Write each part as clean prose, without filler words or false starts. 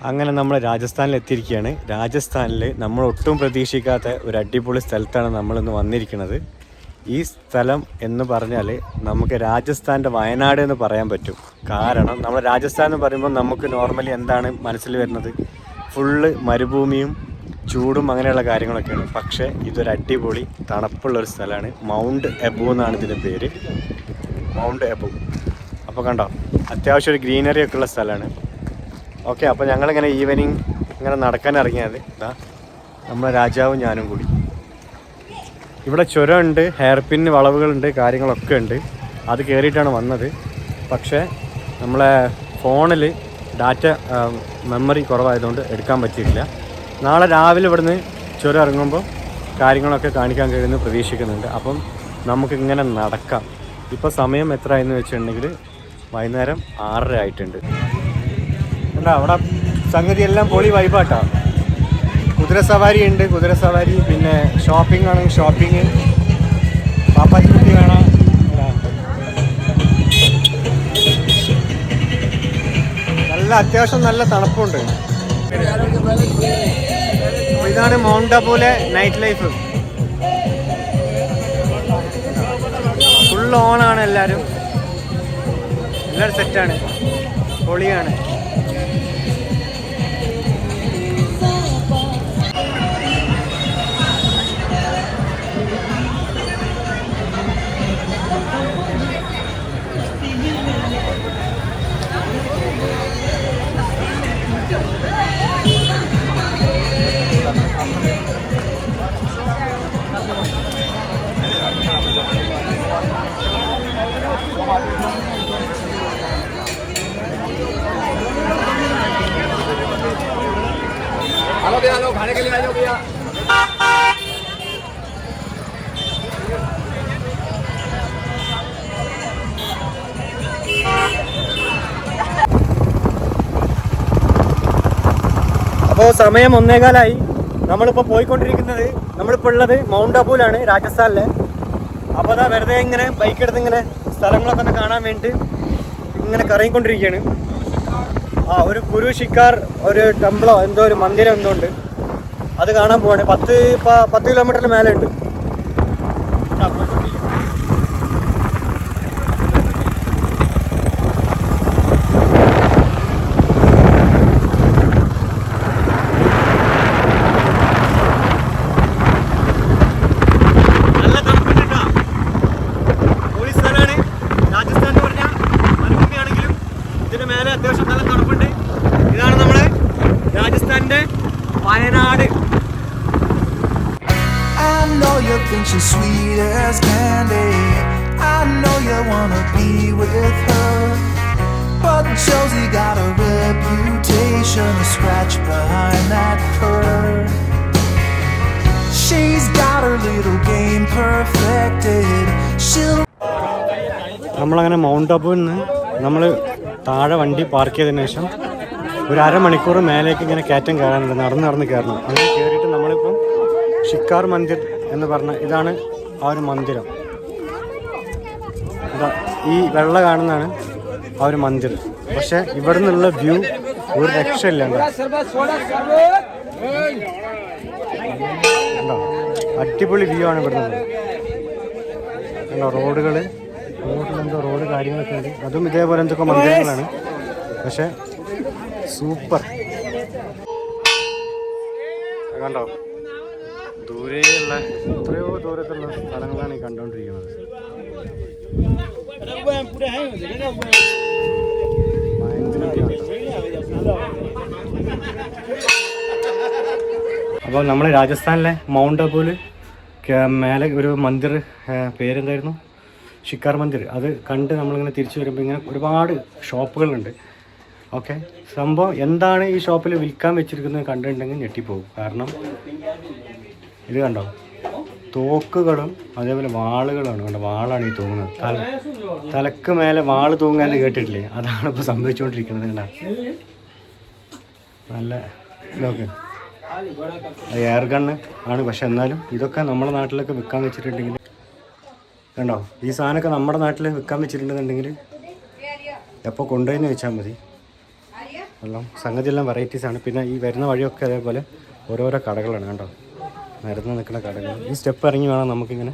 അങ്ങനെ നമ്മൾ രാജസ്ഥാനിൽ എത്തിയിരിക്കുകയാണ്. രാജസ്ഥാനിൽ നമ്മൾ ഒട്ടും പ്രതീക്ഷിക്കാത്ത ഒരു അടിപൊളി സ്ഥലത്താണ് നമ്മളിന്ന് വന്നിരിക്കുന്നത്. ഈ സ്ഥലം എന്ന് പറഞ്ഞാൽ നമുക്ക് രാജസ്ഥാൻ്റെ വയനാട് എന്ന് പറയാൻ പറ്റും. കാരണം നമ്മൾ രാജസ്ഥാൻ എന്ന് പറയുമ്പോൾ നമുക്ക് നോർമലി എന്താണ് മനസ്സിൽ വരുന്നത്? ഫുള്ള് മരുഭൂമിയും ചൂടും അങ്ങനെയുള്ള കാര്യങ്ങളൊക്കെയാണ്. പക്ഷേ ഇതൊരു അടിപൊളി തണുപ്പുള്ളൊരു സ്ഥലമാണ്. മൗണ്ട് എബു എന്നാണ് ഇതിൻ്റെ പേര്, മൗണ്ട് എബു. അപ്പോൾ കണ്ടോ, അത്യാവശ്യം ഒരു ഗ്രീനറി ഒക്കെ ഉള്ള സ്ഥലമാണ്. ഓക്കെ, അപ്പോൾ ഞങ്ങളിങ്ങനെ ഈവനിങ് ഇങ്ങനെ നടക്കാൻ ഇറങ്ങിയത് ഇതാ നമ്മളെ രാജാവും ഞാനും കൂടി. ഇവിടെ ചുരമുണ്ട്, ഹെയർ പിൻ വളവുകളുണ്ട്, കാര്യങ്ങളൊക്കെ ഉണ്ട്. അത് കയറിയിട്ടാണ് വന്നത്. പക്ഷേ നമ്മളെ ഫോണിൽ ഡാറ്റ മെമ്മറി കുറവായതുകൊണ്ട് എടുക്കാൻ പറ്റിയിട്ടില്ല. നാളെ രാവിലെ ഇവിടുന്ന് ചുരം ഇറങ്ങുമ്പോൾ കാര്യങ്ങളൊക്കെ കാണിക്കാൻ കഴിയുമെന്ന് പ്രതീക്ഷിക്കുന്നുണ്ട്. അപ്പം നമുക്കിങ്ങനെ നടക്കാം. ഇപ്പോൾ സമയം എത്ര ആയെന്ന് വെച്ചിട്ടുണ്ടെങ്കിൽ വൈകുന്നേരം 6:30 ആയിട്ടുണ്ട്. എന്താ അവിടെ സംഗതി എല്ലാം പൊളി വൈബാട്ടാ. കുതിരസവാരി ഉണ്ട്, കുതിരസവാരി. പിന്നെ ഷോപ്പിംഗ് ആണെങ്കിൽ ഷോപ്പിംഗ്, പാപ്പാച്ചിക്കുട്ടി കാണാം. നല്ല അത്യാവശ്യം നല്ല തണുപ്പുണ്ട്. ഇതാണ് മൗണ്ട് അബുവിലെ നൈറ്റ് ലൈഫ്. ഫുൾ ഓണാണ്, എല്ലാവരും സെറ്റാണ്, പൊളിയാണ്. हेलो भैया, लो खाने के लिए आ जाओ भैया। അപ്പോൾ സമയം 1:15 നമ്മളിപ്പോൾ പോയിക്കൊണ്ടിരിക്കുന്നത്, നമ്മളിപ്പോൾ ഉള്ളത് മൗണ്ട് അബുവിലാണ്, രാജസ്ഥാനിലെ. അപ്പോൾ അതാ വെറുതെ ഇങ്ങനെ ബൈക്ക് എടുത്ത് ഇങ്ങനെ സ്ഥലങ്ങളൊക്കെ ഒന്ന് കാണാൻ വേണ്ടി ഇങ്ങനെ കറങ്ങിക്കൊണ്ടിരിക്കുകയാണ്. ഒരു ഗുരു ശിക്കാർ ഒരു ടെമ്പിളോ എന്തോ ഒരു മന്ദിരം എന്തോ ഉണ്ട്, അത് കാണാൻ പോവാണ്. 10 കിലോമീറ്ററിന് മേലെ ഉണ്ട്. Wayanad. I know you think she's sweet as candy. I know you wanna be with her, but Josie got a reputation to scratch behind that curve. She's got her little game perfected. She'll. നമ്മളങ്ങനെ mount അബുവിൽ നിന്ന് നമ്മൾ താഴെ വണ്ടി park ചെയ്തതിന് ശേഷം ഒരു അരമണിക്കൂർ മേലേക്ക് ഇങ്ങനെ കയറ്റം കയറാനുണ്ട്. നടന്ന് കയറണം. അങ്ങനെ കയറിയിട്ട് നമ്മളിപ്പം ഷിക്കാർ മന്ദിർ എന്ന് പറഞ്ഞ ഇതാണ് ആ ഒരു മന്ദിരം. ഇതാ ഈ വെള്ള കാണുന്നതാണ് ആ ഒരു മന്ദിർ. പക്ഷെ ഇവിടെ നിന്നുള്ള വ്യൂ ഒരു രക്ഷയില്ല. ഉണ്ടോ, അടിപൊളി വ്യൂ ആണ് ഇവിടെ നിന്ന്. ഉണ്ടോ റോഡിലെന്തോ റോഡ് കാര്യങ്ങളൊക്കെ ഉണ്ട്. അതും ഇതേപോലെ എന്തൊക്കെ മന്ദിരങ്ങളാണ്. പക്ഷെ സൂപ്പർ. കണ്ടോ, ദൂരെയുള്ള എത്രയോ ദൂരത്തുള്ള സ്ഥലങ്ങളാണ് ഈ കണ്ടുകൊണ്ടിരിക്കുന്നത്. അപ്പോൾ നമ്മൾ രാജസ്ഥാനിലെ മൗണ്ട് അബുവിൽ മേലെ ഒരു മന്ദിർ, പേരെന്തായിരുന്നു, ഷിക്കാർ മന്ദിർ. അത് കണ്ട് നമ്മളിങ്ങനെ തിരിച്ചു വരുമ്പോൾ ഇങ്ങനെ ഒരുപാട് ഷോപ്പുകളുണ്ട്. ഓക്കെ, സംഭവം എന്താണ് ഈ ഷോപ്പിൽ വിൽക്കാൻ വെച്ചിരിക്കുന്നത് കണ്ടിട്ടുണ്ടെങ്കിൽ ഞെട്ടിപ്പോകും. കാരണം ഇത് കണ്ടോ, തോക്കുകളും അതേപോലെ വാളുകളാണ്. കണ്ടോ, വാളാണ് ഈ തൂങ്ങുന്നത്. തലക്ക് മേലെ വാള് തൂങ്ങാന്ന് കേട്ടിട്ടില്ലേ? അതാണ് ഇപ്പോൾ സംഭവിച്ചുകൊണ്ടിരിക്കുന്നത്. കണ്ടോ, നല്ല ഇതൊക്കെ എയർ ഗണ്ണ് ആണ്. പക്ഷെ എന്നാലും ഇതൊക്കെ നമ്മുടെ നാട്ടിലൊക്കെ വിൽക്കാൻ വെച്ചിട്ടുണ്ടെങ്കിൽ കണ്ടോ, ഈ സാധനമൊക്കെ നമ്മുടെ നാട്ടിൽ വിൽക്കാൻ വെച്ചിട്ടുണ്ടെന്നുണ്ടെങ്കിൽ എപ്പോൾ കൊണ്ടുപോയെന്ന് വെച്ചാൽ മതി. എല്ലാം സംഗതിയെല്ലാം വെറൈറ്റീസാണ്. പിന്നെ ഈ വരുന്ന വഴിയൊക്കെ അതേപോലെ ഓരോരോ കടകളാണ് കണ്ടോ, നിരന്ന് നിൽക്കുന്ന കടകൾ. ഈ സ്റ്റെപ്പ് ഇറങ്ങി വേണം നമുക്കിങ്ങനെ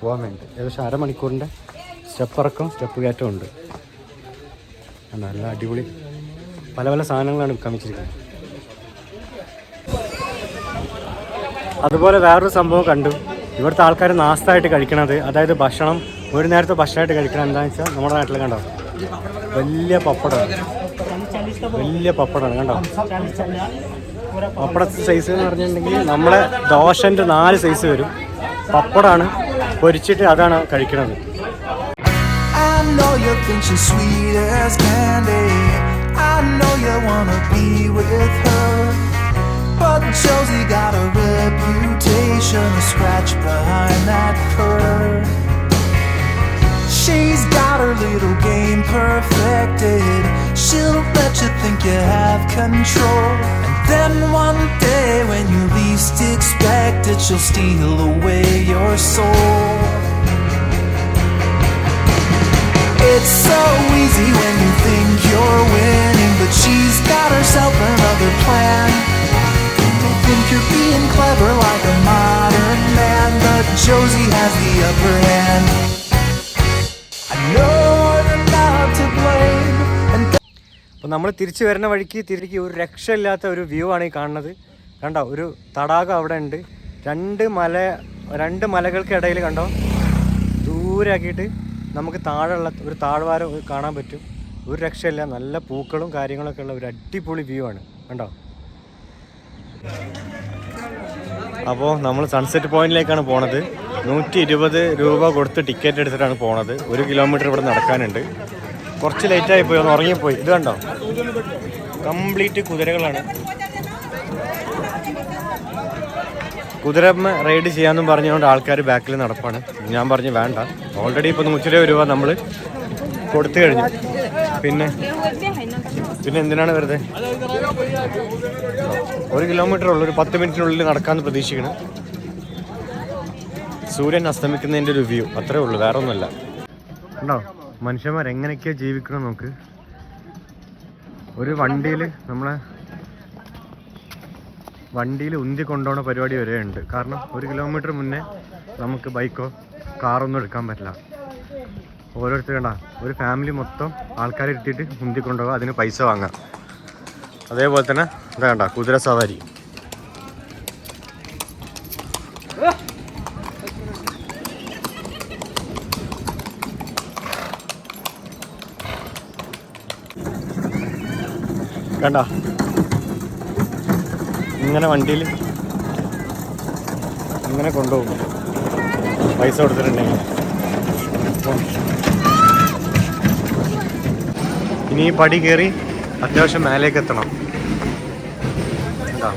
പോകാൻ വേണ്ടി. ഏകദേശം അരമണിക്കൂറിൻ്റെ സ്റ്റെപ്പ് ഇറക്കം സ്റ്റെപ്പ് കയറ്റം ഉണ്ട്. നല്ല അടിപൊളി പല പല സാധനങ്ങളാണ് വിൽക്കാൻ വെച്ചിരിക്കുന്നത്. അതുപോലെ വേറൊരു സംഭവം കണ്ടു. ഇവിടുത്തെ ആൾക്കാർ നാസ്തായിട്ട് കഴിക്കണത്, അതായത് ഭക്ഷണം ഒരു നേരത്തെ ഭക്ഷണമായിട്ട് കഴിക്കണം. എന്താണെന്ന് വെച്ചാൽ നമ്മുടെ നാട്ടിൽ കണ്ടോ വലിയ പപ്പടമാണ്, വലിയ പപ്പടമാണ് കണ്ടോ. പപ്പട സൈസ് എന്ന് പറഞ്ഞിട്ടുണ്ടെങ്കിൽ നമ്മളെ ദോശൻ്റെ 4 സൈസ് വരും. പപ്പടമാണ് പൊരിച്ചിട്ട് അതാണ് കഴിക്കണത്. I know you think she's sweet as candy. I know you wanna be with her, but Josie got a reputation to scratch behind that purr. She's got her little game perfected. She'll let you think you have control, and then one day when you least expect it, she'll steal away your soul. It's so easy when you think you're winning, but she's got herself another plan. Don't think you're being clever like a modern man, but Josie has the upper hand. I know you're not to blame. അപ്പോൾ നമ്മൾ തിരിച്ചു വരുന്ന വഴിക്ക് തിരികെ ഒരു രക്ഷയില്ലാത്ത ഒരു view ആണ് ഈ കാണുന്നത്. കണ്ടോ, ഒരു തടാകം അവിടെ ഉണ്ട്. രണ്ട് മലകൾക്കിടയിൽ കണ്ടോ ദൂരാക്കിയിട്ട് നമുക്ക് താഴെയുള്ള ഒരു താഴ്വാരം കാണാൻ പറ്റും. ഒരു രക്ഷയില്ല, നല്ല പൂക്കളും കാര്യങ്ങളൊക്കെ ഉള്ള ഒരു അടിപൊളി വ്യൂ ആണ് കണ്ടോ. അപ്പോൾ നമ്മൾ സൺസെറ്റ് പോയിന്റിലേക്കാണ് പോണത്. 120 രൂപ കൊടുത്ത് ടിക്കറ്റ് എടുത്തിട്ടാണ് പോണത്. 1 കിലോമീറ്റർ ഇവിടെ നടക്കാനുണ്ട്. കുറച്ച് ലേറ്റായി പോയി, ഒന്ന് ഉറങ്ങിപ്പോയി. ഇത് കണ്ടോ കംപ്ലീറ്റ് കുതിരകളാണ്. കുതിരമ്മ റൈഡ് ചെയ്യാമെന്നും പറഞ്ഞുകൊണ്ട് ആൾക്കാർ ബാക്കിൽ നടപ്പാണ്. ഞാൻ പറഞ്ഞു വേണ്ട, ഓൾറെഡി ഇപ്പോൾ 120 രൂപ നമ്മൾ കൊടുത്തു കഴിഞ്ഞു. പിന്നെ എന്തിനാണ് വെറുതെ. 1 കിലോമീറ്റർ ഉള്ളൂ, ഒരു 10 മിനിറ്റിനുള്ളിൽ നടക്കാമെന്ന് പ്രതീക്ഷിക്കണം. സൂര്യൻ അസ്തമിക്കുന്നതിൻ്റെ ഒരു വ്യൂ അത്രേ ഉള്ളൂ, വേറെ ഒന്നുമല്ല. കണ്ടോ മനുഷ്യന്മാർ എങ്ങനെയൊക്കെയാണ് ജീവിക്കണം നോക്ക്. ഒരു വണ്ടിയിൽ ഉന്തി കൊണ്ടുപോകുന്ന പരിപാടി വരെ ഉണ്ട്. കാരണം 1 കിലോമീറ്റർ മുന്നേ നമുക്ക് ബൈക്കോ കാറൊന്നും എടുക്കാൻ പറ്റില്ല. ഓരോരുത്തർ കണ്ട ഒരു ഫാമിലി മൊത്തം ആൾക്കാരെ ഇരുത്തിയിട്ട് ഉന്തി കൊണ്ടുപോകുക, അതിന് പൈസ വാങ്ങാം. അതേപോലെ തന്നെ എന്താ കണ്ട കുതിര സവാരി. കണ്ട ഇങ്ങനെ വണ്ടിയിൽ ഇങ്ങനെ കൊണ്ടുപോകും പൈസ കൊടുത്തിട്ടുണ്ടെങ്കിൽ. ഇനി ഈ പടി കയറി അത്യാവശ്യം മേലേക്ക് എത്തണം. എന്താ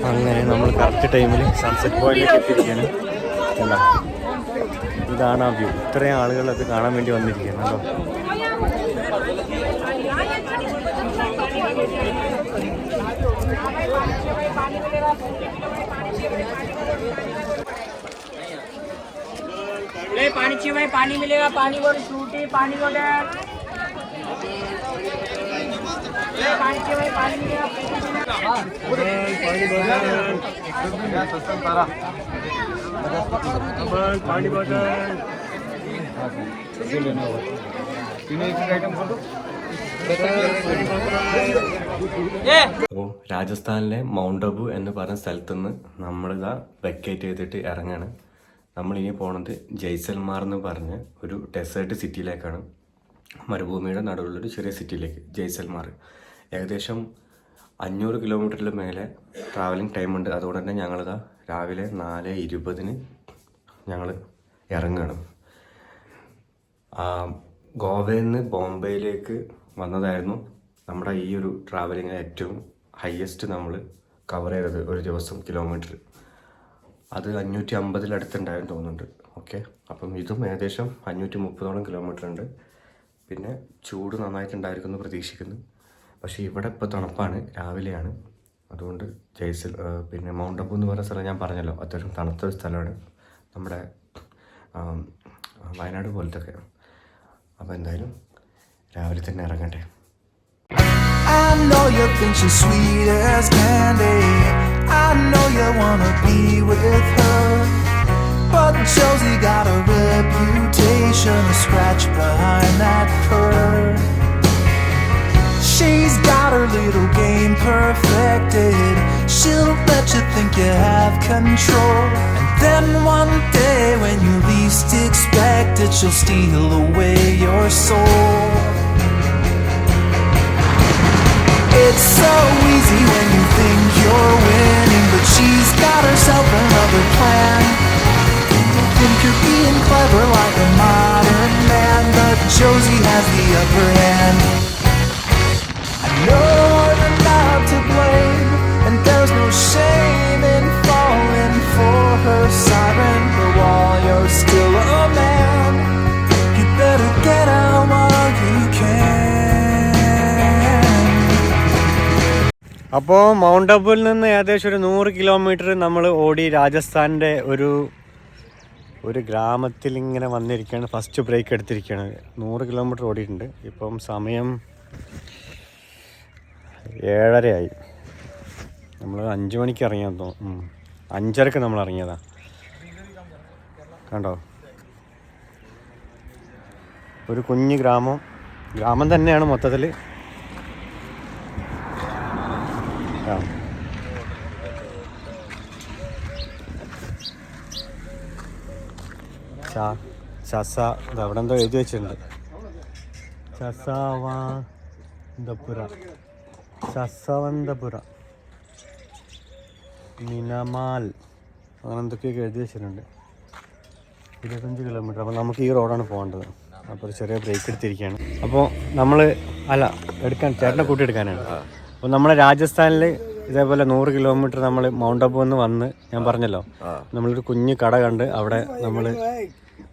അങ്ങനെ നമ്മൾ കറക്റ്റ് ടൈമിൽ സൺസെറ്റ് പോയിന്റിലേക്ക് എത്തിയിരിക്കുകയാണ്. എന്താ ഇതാണ് ആ വ്യൂ. ഇത്രയും ആളുകൾ അത് കാണാൻ വേണ്ടി വന്നിരിക്കുകയാണ് കേട്ടോ. पानी चाहिए भाई, पानी मिलेगा, पानी बोल फ्रूटी, पानी बोल पानी चाहिए भाई, पानी मिलेगा, पानी बोतल അപ്പോൾ രാജസ്ഥാനിലെ മൗണ്ട് അബു എന്ന് പറഞ്ഞ സ്ഥലത്തുനിന്ന് നമ്മളിതാ വെക്കേറ്റ് ചെയ്തിട്ട് ഇറങ്ങാണ്. നമ്മളിനി പോണത് ജയ്സൽമാർ എന്ന് പറഞ്ഞ ഒരു ഡെസേർട്ട് സിറ്റിയിലേക്കാണ്. മരുഭൂമിയുടെ നടുവിലുള്ളൊരു ചെറിയ സിറ്റിയിലേക്ക് ജയ്സൽമാർ. ഏകദേശം 500 കിലോമീറ്ററിൽ മേലെ ട്രാവലിംഗ് ടൈമുണ്ട്. അതുകൊണ്ട് തന്നെ ഞങ്ങളിതാ രാവിലെ 4:20 ഞങ്ങൾ ഇറങ്ങണം. ഗോവയിൽ നിന്ന് ബോംബെയിലേക്ക് വന്നതായിരുന്നു നമ്മുടെ ഈ ഒരു ട്രാവലിങ്ങിൽ ഏറ്റവും ഹയസ്റ്റ് നമ്മൾ കവർ ചെയ്തത് ഒരു ദിവസം കിലോമീറ്റർ. അത് 550 അടുത്തുണ്ടായെന്ന് തോന്നുന്നുണ്ട്. ഓക്കെ, അപ്പം ഇതും ഏകദേശം 530ഓളം കിലോമീറ്റർ ഉണ്ട്. പിന്നെ ചൂട് നന്നായിട്ടുണ്ടായിരിക്കുമെന്ന് പ്രതീക്ഷിക്കുന്നു. പക്ഷേ ഇവിടെ ഇപ്പോൾ തണുപ്പാണ്, രാവിലെയാണ്. അതുകൊണ്ട് പിന്നെ മൗണ്ട് അബു എന്ന് പറയുന്ന സ്ഥലം ഞാൻ പറഞ്ഞല്ലോ, അത്യാവശ്യം തണുത്തൊരു സ്ഥലമാണ്, നമ്മുടെ വയനാട് പോലത്തെ ഒക്കെ. അപ്പോൾ എന്തായാലും രാവിലെ തന്നെ ഇറങ്ങട്ടെ. I know you think she's sweet as candy. I know you wanna be with her, but Josie got a reputation to scratch behind that purr. She's got her little game perfected. She'll let you think you have control, and then one day when you least expect it, she'll steal away your soul. It's so easy when you think you're winning, but she's got herself another plan. You think you're being clever like a modern man, but Josie has the upper hand. I know you're not to blame, and there's no shame in falling for her siren, but while you're still a man, you better get out while you can. അപ്പോൾ mount അബുവിൽ നിന്ന് ഏകദേശം ഒരു 100 kilometre നമ്മൾ ഓടി രാജസ്ഥാൻ്റെ ഒരു ഗ്രാമത്തിൽ ഇങ്ങനെ വന്നിരിക്കുകയാണ്. ഫസ്റ്റ് ബ്രേക്ക് എടുത്തിരിക്കുകയാണ്. 100 കിലോമീറ്റർ ഓടിയിട്ടുണ്ട്. ഇപ്പം സമയം 7:30 നമ്മൾ 5 മണിക്ക് ഇറങ്ങിയാന്ന് തോന്നുന്നു. 5:30 നമ്മൾ ഇറങ്ങിയതാണ്. കണ്ടോ, ഒരു കുഞ്ഞു ഗ്രാമം തന്നെയാണ് മൊത്തത്തിൽ. അവിടെ എന്തോ എഴുതി വെച്ചിട്ടുണ്ട്, ശസവന്തപുര മിനമാൽ, അങ്ങനെ എന്തൊക്കെയൊക്കെ എഴുതി വെച്ചിട്ടുണ്ട്. 25 കിലോമീറ്റർ. അപ്പോൾ നമുക്ക് ഈ റോഡാണ് പോകേണ്ടത്. അപ്പോൾ ഒരു ചെറിയ ബ്രേക്ക് എടുത്തിരിക്കുകയാണ്. അപ്പോൾ നമ്മൾ ചേട്ടനെ കൂട്ടിയെടുക്കാനാണ്. അപ്പോൾ നമ്മുടെ രാജസ്ഥാനിൽ ഇതേപോലെ 100 കിലോമീറ്റർ നമ്മൾ മൗണ്ട് അബു എന്ന് വന്ന്, ഞാൻ പറഞ്ഞല്ലോ, നമ്മളൊരു കുഞ്ഞു കട കണ്ട് അവിടെ നമ്മൾ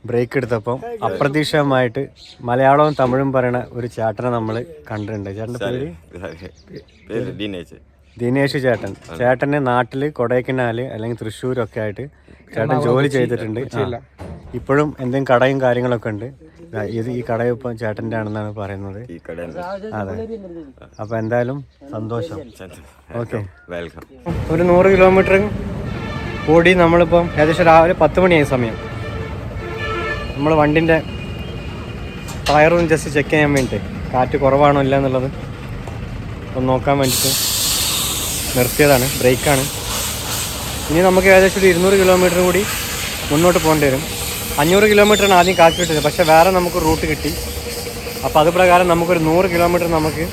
ബ്രേക്ക് എടുത്തപ്പം അപ്രതീക്ഷിതമായിട്ട് മലയാളവും തമിഴും പറയണ ഒരു ചേട്ടനെ നമ്മൾ കണ്ടിട്ടുണ്ട്. ചേട്ടൻ്റെ പേര് ദിനേശ് ചേട്ടൻ്റെ നാട്ടിൽ കൊടൈക്കനാൽ അല്ലെങ്കിൽ തൃശ്ശൂരൊക്കെ ആയിട്ട് ചേട്ടൻ ജോലി ചെയ്തിട്ടുണ്ട്. ഇപ്പോഴും എന്തെങ്കിലും കടയും കാര്യങ്ങളൊക്കെ ഉണ്ട്. ഈ കട ഇപ്പം ചേട്ടൻ്റെ ആണെന്നാണ് പറയുന്നത്. അതെ, അപ്പോൾ എന്തായാലും സന്തോഷം. Okay, welcome. ഒരു 100 കിലോമീറ്റർ ഓടി നമ്മളിപ്പം ഏകദേശം രാവിലെ 10 മണിയായ സമയം. നമ്മൾ വണ്ടിൻ്റെ ടയറും ജസ്റ്റ് ചെക്ക് ചെയ്യാൻ വേണ്ടിയിട്ട്, കാറ്റ് കുറവാണോ ഇല്ല എന്നുള്ളത് ഒന്ന് നോക്കാൻ വേണ്ടിയിട്ട് നിർത്തിയതാണ്. ബ്രേക്കാണ്. ഇനി നമുക്ക് ഏകദേശം ഒരു 200 കിലോമീറ്റർ കൂടി മുന്നോട്ട് പോകേണ്ടി വരും. 500 കിലോമീറ്ററാണ് ആദ്യം കാറ്റ് കിട്ടിയത്, പക്ഷേ വേറെ നമുക്ക് റൂട്ട് കിട്ടി. അപ്പോൾ അത് പ്രകാരം നമുക്കൊരു 100 കിലോമീറ്റർ നമുക്ക്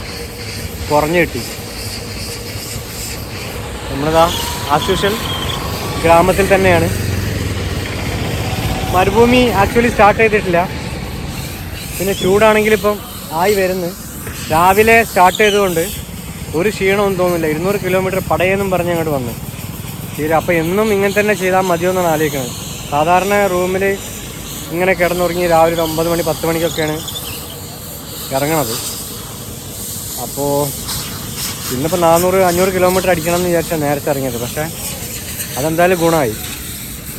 കുറഞ്ഞ് കിട്ടി. നമ്മളിതാ ആസ് യൂഷ്വൽ ഗ്രാമത്തിൽ തന്നെയാണ്. മരുഭൂമി ആക്ച്വലി സ്റ്റാർട്ട് ചെയ്തിട്ടില്ല. പിന്നെ ചൂടാണെങ്കിൽ ഇപ്പം ആയി വരുന്നു. രാവിലെ സ്റ്റാർട്ട് ചെയ്തുകൊണ്ട് ഒരു ക്ഷീണമൊന്നും തോന്നില്ല. 200 കിലോമീറ്റർ പടയെന്നും പറഞ്ഞ് അങ്ങോട്ട് വന്നു ശരി. അപ്പോൾ എന്നും ഇങ്ങനെ തന്നെ ചെയ്താൽ മതിയോ എന്നാണ് ആലോചിക്കുന്നത്. സാധാരണ റൂമിൽ ഇങ്ങനെ കിടന്നുറങ്ങി രാവിലെ 9 മണി 10 മണിക്കൊക്കെയാണ് ഇറങ്ങണത്. അപ്പോൾ ഇന്നിപ്പോൾ 400-500 കിലോമീറ്റർ അടിക്കണം എന്ന് വിചാരിച്ചാൽ നേരത്തെ ഇറങ്ങിയത്. പക്ഷേ അതെന്തായാലും ഗുണമായി.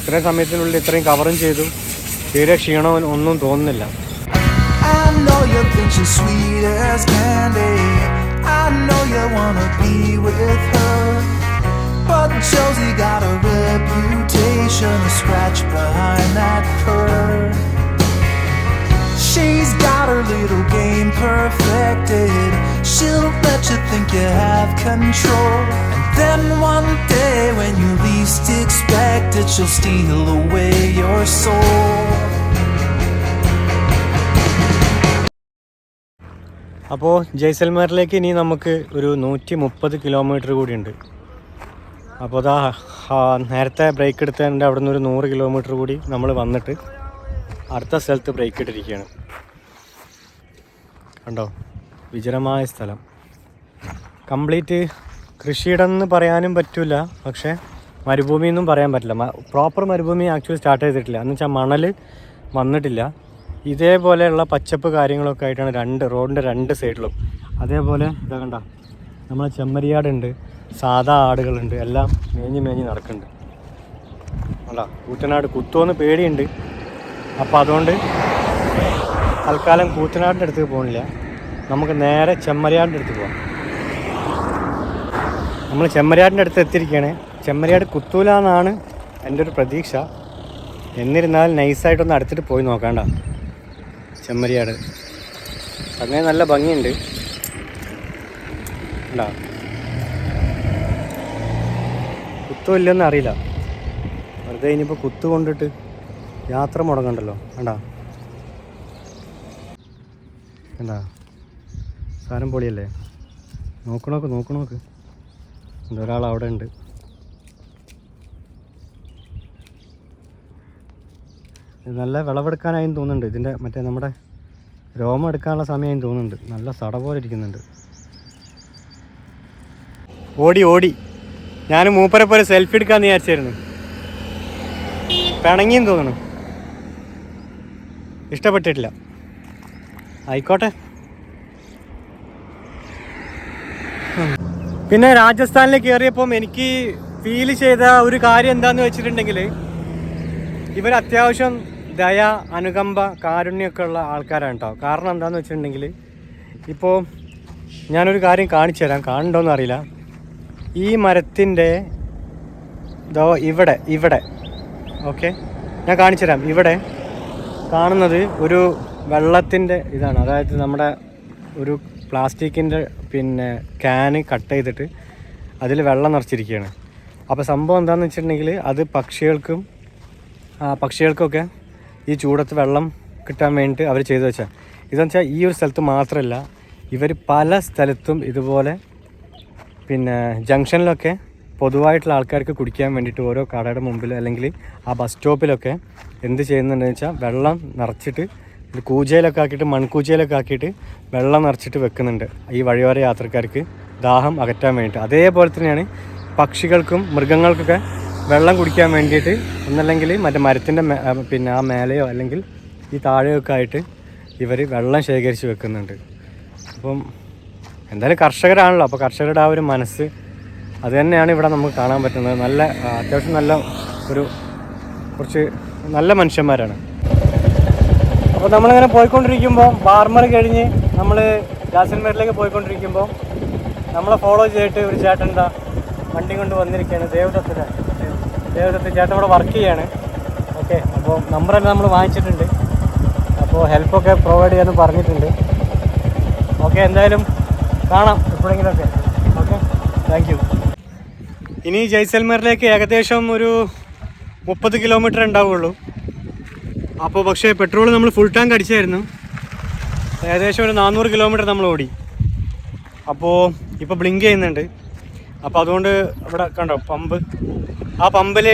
ഇത്രയും സമയത്തിനുള്ളിൽ ഇത്രയും കവറും ചെയ്തു. തീരെ ക്ഷീണവും ഒന്നും തോന്നുന്നില്ല. I know you think she's sweet as candy. I know you wanna be with her, but Josie got a reputation to scratch behind that purr. She's got her little game perfected. She'll let you think you have control, and then one day when you least expect it, she'll steal away your soul. അപ്പോൾ ജയ്സൽമേറിലേക്ക് ഇനി നമുക്ക് ഒരു 130 kilometre കൂടിയുണ്ട്. അപ്പോൾ അതാ നേരത്തെ break എടുത്തതിൻ്റെ അവിടെ നിന്ന് ഒരു 100 കിലോമീറ്റർ കൂടി നമ്മൾ വന്നിട്ട് അടുത്ത സ്ഥലത്ത് ബ്രേക്ക് ഇട്ടിരിക്കുകയാണ്. കണ്ടോ, വിജനമായ സ്ഥലം. കംപ്ലീറ്റ് കൃഷിയിടമെന്ന് പറയാനും പറ്റില്ല, പക്ഷേ മരുഭൂമി എന്നും പറയാൻ പറ്റില്ല. പ്രോപ്പർ മരുഭൂമി ആക്ച്വലി സ്റ്റാർട്ട് ചെയ്തിട്ടില്ല. എന്ന് വെച്ചാൽ മണൽ വന്നിട്ടില്ല. ഇതേപോലെയുള്ള പച്ചപ്പ് കാര്യങ്ങളൊക്കെ ആയിട്ടാണ് റോഡിൻ്റെ രണ്ട് സൈഡിലും. അതേപോലെ ഇതാ കണ്ട, നമ്മളെ ചെമ്മരിയാടുണ്ട്, സാധാ ആടുകളുണ്ട്, എല്ലാം മേഞ്ഞ് നടക്കുന്നുണ്ട്. അല്ല കൂറ്റനാട് കുത്തുമെന്ന് പേടിയുണ്ട്. അപ്പോൾ അതുകൊണ്ട് തൽക്കാലം കൂറ്റനാടിൻ്റെ അടുത്ത് പോകുന്നില്ല, നമുക്ക് നേരെ ചെമ്മരിയാടിൻ്റെ അടുത്ത് പോകാം. നമ്മൾ ചെമ്മരിയാടിൻ്റെ അടുത്ത് എത്തിയിരിക്കുകയാണ്. ചെമ്മരിയാട് കുത്തൂല എന്നാണ് എൻ്റെ ഒരു പ്രതീക്ഷ. എന്നിരുന്നാൽ നൈസായിട്ടൊന്ന് അടുത്തിട്ട് പോയി നോക്കണ്ട. ചെമ്മരിയാട് അങ്ങനെ നല്ല ഭംഗിയുണ്ട്. ഉണ്ടോ കുത്തോ ഇല്ലെന്ന് അറിയില്ല. വെറുതെ ഇനിയിപ്പോൾ കുത്തു കൊണ്ടിട്ട് യാത്ര മുടങ്ങണ്ടല്ലോ. വേണ്ടാ എന്താ സാധനം പൊളിയല്ലേ. നോക്ക് ഒരാൾ അവിടെ ഉണ്ട്. നല്ല വിളവെടുക്കാനായി തോന്നുന്നുണ്ട്. ഇതിൻ്റെ മറ്റേ നമ്മുടെ രോമം എടുക്കാനുള്ള സമയമായി തോന്നുന്നുണ്ട്. നല്ല സട പോലെ ഇരിക്കുന്നുണ്ട്. ഓടി ഞാൻ മൂപ്പരെ പോലെ സെൽഫി എടുക്കാമെന്ന് വിചാരിച്ചായിരുന്നു. പിണങ്ങിയും തോന്നുന്നു. ഇഷ്ടപ്പെട്ടിട്ടില്ല. ആയിക്കോട്ടെ. പിന്നെ രാജസ്ഥാനിലേക്ക് കയറിയപ്പം എനിക്ക് ഫീൽ ചെയ്ത ഒരു കാര്യം എന്താണെന്ന് വെച്ചിട്ടുണ്ടെങ്കിൽ, ഇവർ അത്യാവശ്യം ദയ, അനുകമ്പ, കാരുണ്യമൊക്കെ ഉള്ള ആൾക്കാരാണ് കേട്ടോ. കാരണം എന്താണെന്ന് വെച്ചിട്ടുണ്ടെങ്കിൽ, ഇപ്പോൾ ഞാനൊരു കാര്യം കാണിച്ചു തരാം, കാണുന്നുണ്ടോയെന്ന് അറിയില്ല. ഈ മരത്തിൻ്റെ ഇവിടെ ഓക്കെ ഞാൻ കാണിച്ചു തരാം. ഇവിടെ കാണുന്നത് ഒരു വെള്ളത്തിൻ്റെ ഇതാണ്. അതായത് നമ്മുടെ ഒരു പ്ലാസ്റ്റിക്കിൻ്റെ ക്യാന് കട്ട് ചെയ്തിട്ട് അതിൽ വെള്ളം നിറച്ചിരിക്കുകയാണ്. അപ്പോൾ സംഭവം എന്താണെന്ന് വെച്ചിട്ടുണ്ടെങ്കിൽ, അത് പക്ഷികൾക്കൊക്കെ ഈ ചൂടത്ത് വെള്ളം കിട്ടാൻ വേണ്ടിയിട്ട് അവർ ചെയ്തു വെച്ചാൽ. ഇതെന്ന് വെച്ചാൽ ഈ ഒരു സ്ഥലത്ത് മാത്രമല്ല, ഇവർ പല സ്ഥലത്തും ഇതുപോലെ ജംഗ്ഷനിലൊക്കെ പൊതുവായിട്ടുള്ള ആൾക്കാർക്ക് കുടിക്കാൻ വേണ്ടിയിട്ട് ഓരോ കടയുടെ മുമ്പിൽ അല്ലെങ്കിൽ ആ ബസ് സ്റ്റോപ്പിലൊക്കെ എന്ത് ചെയ്യുന്നുണ്ടെന്ന് വെച്ചാൽ വെള്ളം നിറച്ചിട്ട് കൂജയിലൊക്കെ ആക്കിയിട്ട്, മൺകൂജയിലൊക്കെ ആക്കിയിട്ട് വെള്ളം നിറച്ചിട്ട് വെക്കുന്നുണ്ട് ഈ വഴിയോര യാത്രക്കാർക്ക് ദാഹം അകറ്റാൻ വേണ്ടിയിട്ട്. അതേപോലെ തന്നെയാണ് പക്ഷികൾക്കും മൃഗങ്ങൾക്കൊക്കെ വെള്ളം കുടിക്കാൻ വേണ്ടിയിട്ട് ഒന്നല്ലെങ്കിൽ മറ്റേ മരത്തിൻ്റെ ആ മേലെയോ അല്ലെങ്കിൽ ഈ താഴെയൊക്കെ ആയിട്ട് ഇവർ വെള്ളം ശേഖരിച്ച് വെക്കുന്നുണ്ട്. അപ്പം എന്തായാലും കർഷകരാണല്ലോ, അപ്പോൾ കർഷകരുടെ ആ ഒരു മനസ്സ് അത് തന്നെയാണ് ഇവിടെ നമുക്ക് കാണാൻ പറ്റുന്നത്. നല്ല അത്യാവശ്യം നല്ല കുറച്ച് നല്ല മനുഷ്യന്മാരാണ്. അപ്പോൾ നമ്മളിങ്ങനെ പോയിക്കൊണ്ടിരിക്കുമ്പോൾ ബാർമർ കഴിഞ്ഞ് നമ്മൾ ജാസൽമേറിലേക്ക് പോയിക്കൊണ്ടിരിക്കുമ്പോൾ നമ്മളെ ഫോളോ ചെയ്തിട്ട് ഒരു ചേട്ടൻ എന്താ വണ്ടി കൊണ്ട് വന്നിരിക്കുകയാണ്. ദേവദത്ത് ചേട്ടൻ ഇവിടെ വർക്ക് ചെയ്യാണ്. ഓക്കെ, അപ്പോൾ നമ്പറെല്ലാം നമ്മൾ വാങ്ങിച്ചിട്ടുണ്ട്. അപ്പോൾ ഹെൽപ്പൊക്കെ പ്രൊവൈഡ് ചെയ്യാമെന്ന് പറഞ്ഞിട്ടുണ്ട്. ഓക്കെ, എന്തായാലും കാണാം എപ്പോഴെങ്കിലുമൊക്കെ. Okay, thank you. ഇനി ജയ്സൽമേറിലേക്ക് ഏകദേശം ഒരു 30 കിലോമീറ്റർ ഉണ്ടാവുള്ളൂ. അപ്പോൾ പക്ഷേ പെട്രോൾ നമ്മൾ ഫുൾ ടാങ്ക് അടിച്ചായിരുന്നു. ഏകദേശം ഒരു 400 കിലോമീറ്റർ നമ്മൾ ഓടി. അപ്പോൾ ഇപ്പോൾ ബ്ലിങ്ക് ചെയ്യുന്നുണ്ട്. അപ്പോൾ അതുകൊണ്ട് ഇവിടെ കണ്ടോ പമ്പ്, ആ പമ്പിൽ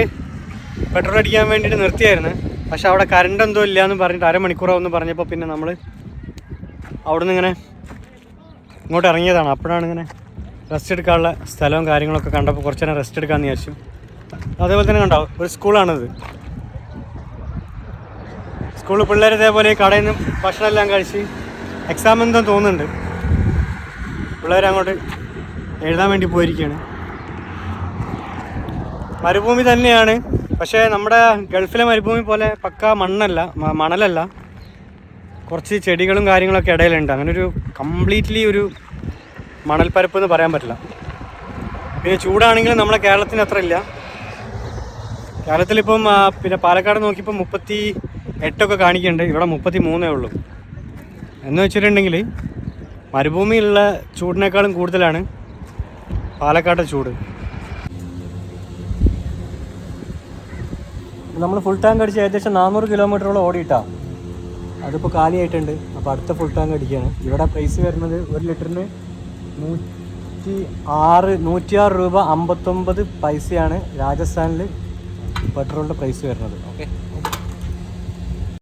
പെട്രോൾ അടിക്കാൻ വേണ്ടിയിട്ട് നിർത്തിയായിരുന്നു. പക്ഷെ അവിടെ കറണ്ട് എന്തോ ഇല്ല എന്ന് പറഞ്ഞിട്ട് അരമണിക്കൂറാവെന്ന് പറഞ്ഞപ്പോൾ പിന്നെ നമ്മൾ അവിടെ നിന്ന് ഇങ്ങനെ ഇങ്ങോട്ട് ഇറങ്ങിയതാണ്. അപ്പോഴാണ് ഇങ്ങനെ റെസ്റ്റ് എടുക്കാനുള്ള സ്ഥലവും കാര്യങ്ങളൊക്കെ കണ്ടപ്പോൾ കുറച്ച് നേരം റെസ്റ്റ് എടുക്കാമെന്ന് വിചാരിച്ചു. അതേപോലെ തന്നെ കണ്ടോ ഒരു സ്കൂളാണിത്. സ്കൂളിൽ പിള്ളേർ ഇതേപോലെ കടയിൽ നിന്ന് ഭക്ഷണം എല്ലാം കഴിച്ച് എക്സാം എന്തോ തോന്നുന്നുണ്ട്. പിള്ളേർ അങ്ങോട്ട് എഴുതാൻ വേണ്ടി പോയിരിക്കുകയാണ്. മരുഭൂമി തന്നെയാണ്, പക്ഷേ നമ്മുടെ ഗൾഫിലെ മരുഭൂമി പോലെ പക്ക മണലല്ല. കുറച്ച് ചെടികളും കാര്യങ്ങളൊക്കെ ഇടയിലുണ്ട്. അങ്ങനെ ഒരു കംപ്ലീറ്റ്ലി ഒരു മണൽപ്പരപ്പ് എന്ന് പറയാൻ പറ്റില്ല. പിന്നെ ചൂടാണെങ്കിലും നമ്മുടെ കേരളത്തിന് അത്ര ഇല്ല. കേരളത്തിലിപ്പം പിന്നെ പാലക്കാട് നോക്കിയപ്പോൾ 38 കാണിക്കുന്നുണ്ട്. ഇവിടെ 33 ഉള്ളൂ. എന്ന് വെച്ചിട്ടുണ്ടെങ്കിൽ മരുഭൂമിയിലുള്ള ചൂടിനേക്കാളും കൂടുതലാണ് പാലക്കാട്ടെ ചൂട്. നമ്മൾ ഫുൾ ടാങ്ക് അടിച്ച് ഏകദേശം 400 കിലോമീറ്ററോളം ഓടിയിട്ടാണ്. അതിപ്പോൾ കാലിയായിട്ടുണ്ട്. അപ്പോൾ അടുത്ത ഫുൾ ടാങ്ക് അടിക്കുകയാണ്. ഇവിടെ പ്രൈസ് വരുന്നത് 1 ലിറ്ററിന് 106 രൂപ 59 പൈസയാണ് രാജസ്ഥാനിൽ പെട്രോളിൻ്റെ പ്രൈസ് വരുന്നത്. ഓക്കെ.